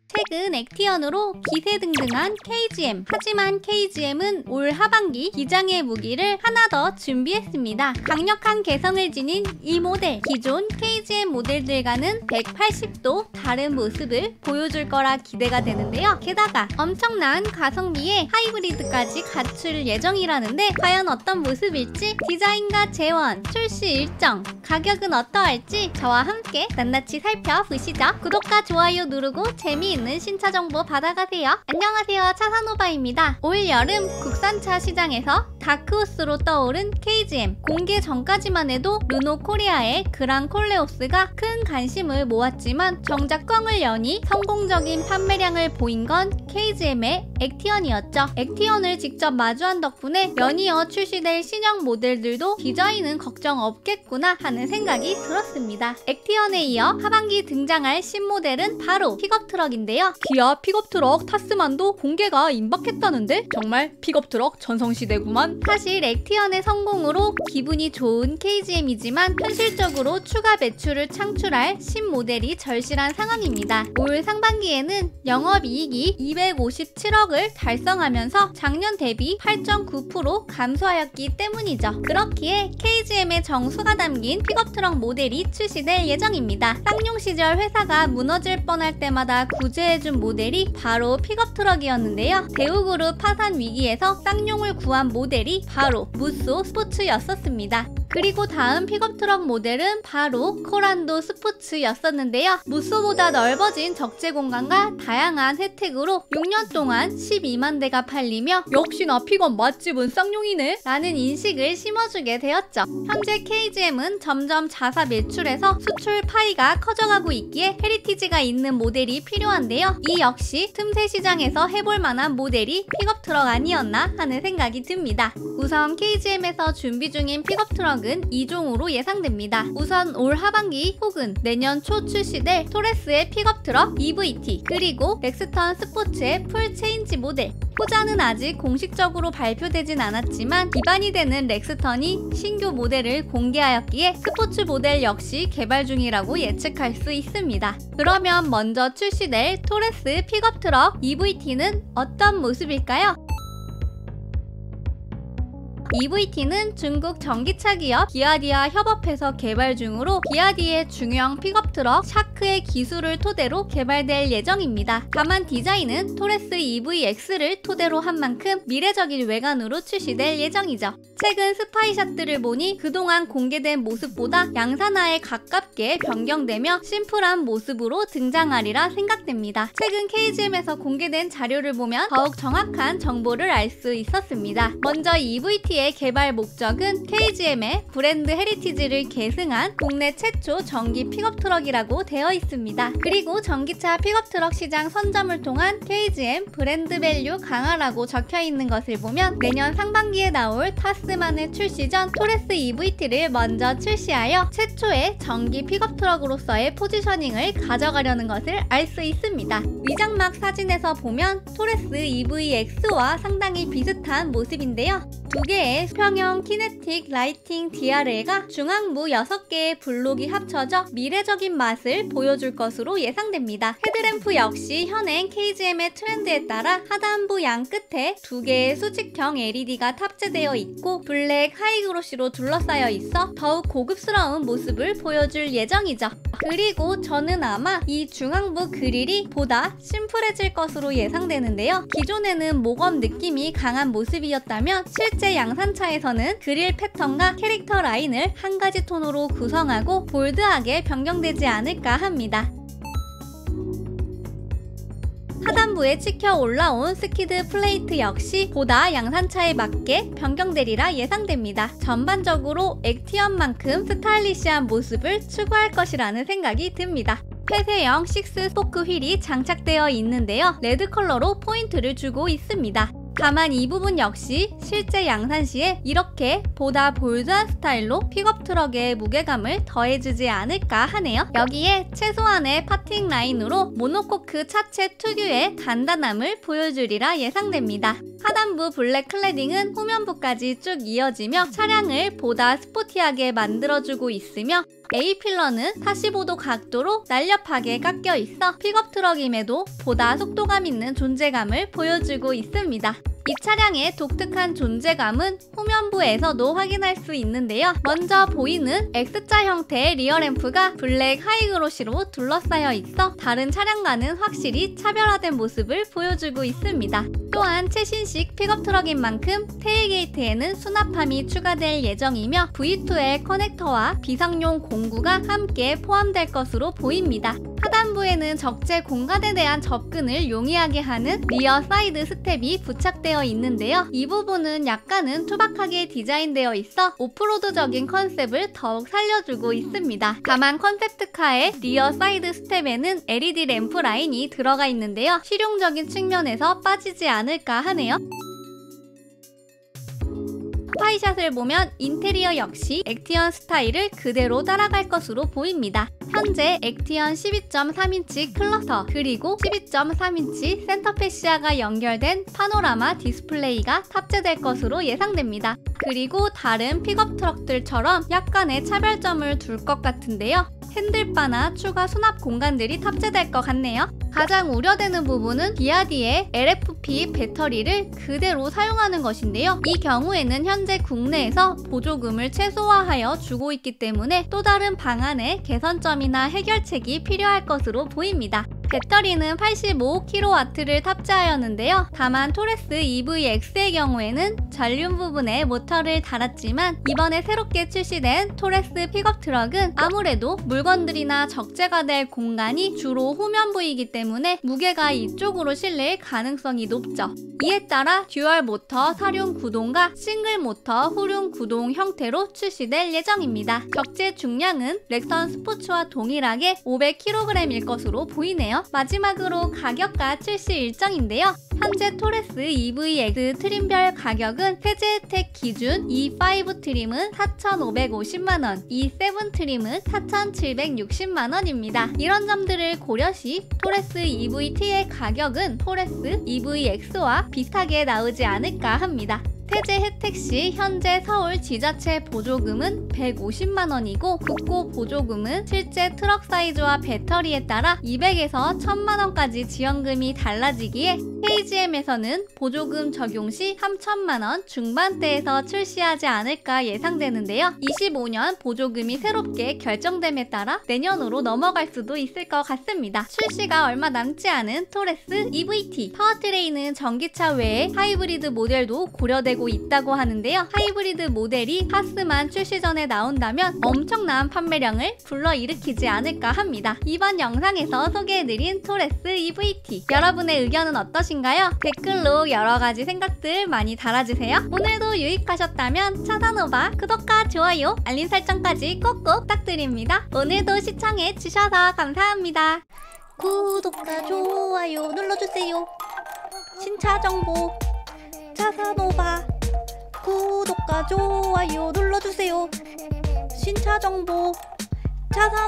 최근 액티언으로 기세등등한 KGM. 하지만 KGM은 올 하반기 기장의 무기를 하나 더 준비했습니다. 강력한 개성을 지닌 이 모델, 기존 KGM 모델들과는 180도 다른 모습을 보여줄 거라 기대가 되는데요. 게다가 엄청난 가성비에 하이브리드까지 갖출 예정이라는데 과연 어떤 모습일지, 디자인과 재원, 출시 일정, 가격은 어떠할지 저와 함께 낱낱이 살펴보시죠. 구독과 좋아요 누르고 재미있는 신차 정보 받아가세요. 안녕하세요, 차산오바입니다. 올 여름 국산차 시장에서 다크호스로 떠오른 KGM. 공개 전까지만 해도 르노 코리아의 그랑 콜레오스가 큰 관심을 모았지만 정작 꽝을 여니 성공적인 판매량을 보인 건 KGM의 액티언이었죠. 액티언을 직접 마주한 덕분에 연이어 출시될 신형 모델들도 디자인은 걱정 없겠구나 하는 생각이 들었습니다. 액티언에 이어 하반기 등장할 신모델은 바로 픽업트럭인데요. 기아 픽업트럭 타스만도 공개가 임박했다는데? 정말 픽업트럭 전성시대구만. 사실 액티언의 성공으로 기분이 좋은 KGM이지만 현실적으로 추가 매출을 창출할 신모델이 절실한 상황입니다. 올 상반기에는 영업이익이 257억을 달성하면서 작년 대비 8.9% 감소하였기 때문이죠. 그렇기에 KGM의 정수가 담긴 픽업트럭 모델이 출시될 예정입니다. 쌍용 시절 회사가 무너질 뻔할 때마다 구제해준 모델이 바로 픽업트럭이었는데요. 대우그룹 파산 위기에서 쌍용을 구한 모델이 바로 무쏘 스포츠였었습니다. 그리고 다음 픽업트럭 모델은 바로 코란도 스포츠였었는데요. 무쏘보다 넓어진 적재 공간과 다양한 혜택으로 6년 동안 12만 대가 팔리며 역시나 픽업 맛집은 쌍용이네 라는 인식을 심어주게 되었죠. 현재 KGM은 점점 자사 매출에서 수출 파이가 커져가고 있기에 헤리티지가 있는 모델이 필요한데요. 이 역시 틈새 시장에서 해볼 만한 모델이 픽업트럭 아니었나 하는 생각이 듭니다. 우선 KGM에서 준비 중인 픽업트럭은 2종으로 예상됩니다. 우선 올 하반기 혹은 내년 초 출시될 토레스의 픽업트럭 EVT, 그리고 렉스턴 스포츠의 풀 체인지 모델. 후자는 아직 공식적으로 발표되진 않았지만 기반이 되는 렉스턴이 신규 모델을 공개하였기에 스포츠 모델 역시 개발 중이라고 예측할 수 있습니다. 그러면 먼저 출시될 토레스 픽업트럭 EVT는 어떤 모습일까요? EVT는 중국 전기차 기업 기아디와 협업해서 개발 중으로 기아디의 중형 픽업트럭 샤크의 기술을 토대로 개발될 예정입니다. 다만 디자인은 토레스 EVX를 토대로 한 만큼 미래적인 외관으로 출시될 예정이죠. 최근 스파이샷들을 보니 그동안 공개된 모습보다 양산화에 가깝게 변경되며 심플한 모습으로 등장하리라 생각됩니다. 최근 KGM에서 공개된 자료를 보면 더욱 정확한 정보를 알 수 있었습니다. 먼저 EVT의 개발 목적은 KGM의 브랜드 헤리티지를 계승한 국내 최초 전기 픽업트럭이라고 되어 있습니다. 그리고 전기차 픽업트럭 시장 선점을 통한 KGM 브랜드 밸류 강화라고 적혀 있는 것을 보면 내년 상반기에 나올 타스만의 출시 전 토레스 EVT를 먼저 출시하여 최초의 전기 픽업트럭으로서의 포지셔닝을 가져가려는 것을 알 수 있습니다. 위장막 사진에서 보면 토레스 EVX와 상당히 비슷한 모습인데요. 두 개의 수평형 키네틱 라이팅 DRL과 중앙부 6개의 블록이 합쳐져 미래적인 맛을 보여줄 것으로 예상됩니다. 헤드램프 역시 현행 KGM의 트렌드에 따라 하단부 양 끝에 2개의 수직형 LED가 탑재되어 있고 블랙 하이그로시로 둘러싸여 있어 더욱 고급스러운 모습을 보여줄 예정이죠. 그리고 저는 아마 이 중앙부 그릴이 보다 심플해질 것으로 예상되는데요. 기존에는 모검 느낌이 강한 모습이었다면 실제 양산차에서는 그릴 패턴과 캐릭터 라인을 한 가지 톤으로 구성하고 볼드하게 변경되지 않을까 합니다. 하단부에 찍혀 올라온 스키드 플레이트 역시 보다 양산차에 맞게 변경되리라 예상됩니다. 전반적으로 액티언만큼 스타일리시한 모습을 추구할 것이라는 생각이 듭니다. 폐쇄형 6 스포크 휠이 장착되어 있는데요. 레드 컬러로 포인트를 주고 있습니다. 다만 이 부분 역시 실제 양산 시에 이렇게 보다 볼드한 스타일로 픽업트럭의 무게감을 더해주지 않을까 하네요. 여기에 최소한의 파팅 라인으로 모노코크 차체 특유의 단단함을 보여주리라 예상됩니다. 하단부 블랙 클래딩은 후면부까지 쭉 이어지며 차량을 보다 스포티하게 만들어주고 있으며 A필러는 45도 각도로 날렵하게 깎여 있어 픽업 트럭임에도 보다 속도감 있는 존재감을 보여주고 있습니다. 이 차량의 독특한 존재감은 후면부에서도 확인할 수 있는데요. 먼저 보이는 X자 형태의 리어램프가 블랙 하이그로시로 둘러싸여 있어 다른 차량과는 확실히 차별화된 모습을 보여주고 있습니다. 또한 최신식 픽업 트럭인 만큼 테일게이트에는 수납함이 추가될 예정이며 V2의 커넥터와 비상용 공구가 함께 포함될 것으로 보입니다. 하단부에는 적재 공간에 대한 접근을 용이하게 하는 리어 사이드 스텝이 부착되어 있는데요. 이 부분은 약간은 투박하게 디자인되어 있어 오프로드적인 컨셉을 더욱 살려주고 있습니다. 다만 컨셉트카의 리어 사이드 스텝에는 LED 램프 라인이 들어가 있는데요. 실용적인 측면에서 빠지지 않을까 하네요. 스파이샷을 보면 인테리어 역시 액티언 스타일을 그대로 따라갈 것으로 보입니다. 현재 액티언 12.3인치 클러스터 그리고 12.3인치 센터 패시아가 연결된 파노라마 디스플레이가 탑재될 것으로 예상됩니다. 그리고 다른 픽업 트럭들처럼 약간의 차별점을 둘 것 같은데요. 핸들바나 추가 수납 공간들이 탑재될 것 같네요. 가장 우려되는 부분은 기아디의 LFP 배터리를 그대로 사용하는 것인데요. 이 경우에는 현재 국내에서 보조금을 최소화하여 주고 있기 때문에 또 다른 방안의 개선점이나 해결책이 필요할 것으로 보입니다. 배터리는 85kW를 탑재하였는데요. 다만 토레스 EVX의 경우에는 전륜 부분에 모터를 달았지만 이번에 새롭게 출시된 토레스 픽업 트럭은 아무래도 물건들이나 적재가 될 공간이 주로 후면부이기 때문에 무게가 이쪽으로 실릴 가능성이 높죠. 이에 따라 듀얼 모터 사륜 구동과 싱글 모터 후륜 구동 형태로 출시될 예정입니다. 적재 중량은 렉선 스포츠와 동일하게 500kg일 것으로 보이네요. 마지막으로 가격과 출시 일정인데요. 현재 토레스 EVX 트림별 가격은 세제 혜택 기준 E5 트림은 4,550만원, E7 트림은 4,760만원입니다. 이런 점들을 고려시 토레스 EVT의 가격은 토레스 EVX와 비슷하게 나오지 않을까 합니다. 세제 혜택 시 현재 서울 지자체 보조금은 150만원이고 국고 보조금은 실제 트럭 사이즈와 배터리에 따라 200에서 1000만원까지 지원금이 달라지기에 KGM에서는 보조금 적용 시 3천만원 중반대에서 출시하지 않을까 예상되는데요. 25년 보조금이 새롭게 결정됨에 따라 내년으로 넘어갈 수도 있을 것 같습니다. 출시가 얼마 남지 않은 토레스 EVT 파워트레인은 전기차 외에 하이브리드 모델도 고려되고 있다고 하는데요. 하이브리드 모델이 파스만 출시 전에 나온다면 엄청난 판매량을 불러일으키지 않을까 합니다. 이번 영상에서 소개해드린 토레스 EVT 여러분의 의견은 어떠신가요? 댓글로 여러가지 생각들 많이 달아주세요. 오늘도 유익하셨다면 차산오바 구독과 좋아요 알림 설정까지 꼭꼭 부탁드립니다. 오늘도 시청해주셔서 감사합니다. 구독과 좋아요 눌러주세요. 신차 정보 차산오바 구독과 좋아요 눌러주세요. 신차 정보 차산오바